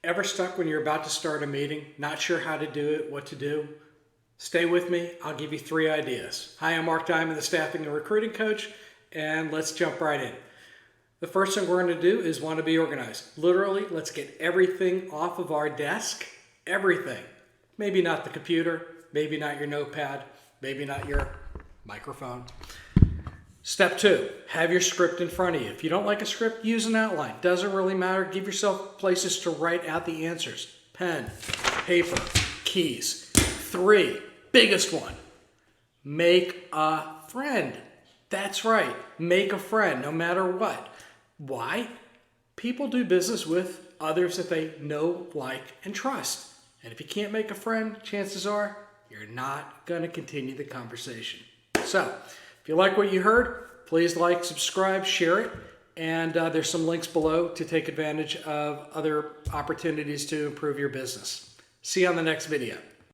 Ever stuck when you're about to start a meeting, not sure how to do it, what to do? Stay with me, I'll give you 3 ideas. Hi, I'm Mark Diamond, the Staffing and Recruiting Coach, and let's jump right in. The first thing we're going to do is want to be organized. Literally, let's get everything off of our desk, everything. Maybe not the computer, maybe not your notepad, maybe not your microphone. Step 2, have your script in front of you. If you don't like a script, use an outline. Doesn't really matter. Give yourself places to write out the answers. Pen, paper, keys. 3, biggest one, make a friend. That's right, make a friend no matter what. Why? People do business with others that they know, like, and trust. And if you can't make a friend, chances are you're not going to continue the conversation. So, if you like what you heard, please like, subscribe, share it, and there's some links below to take advantage of other opportunities to improve your business. See you on the next video.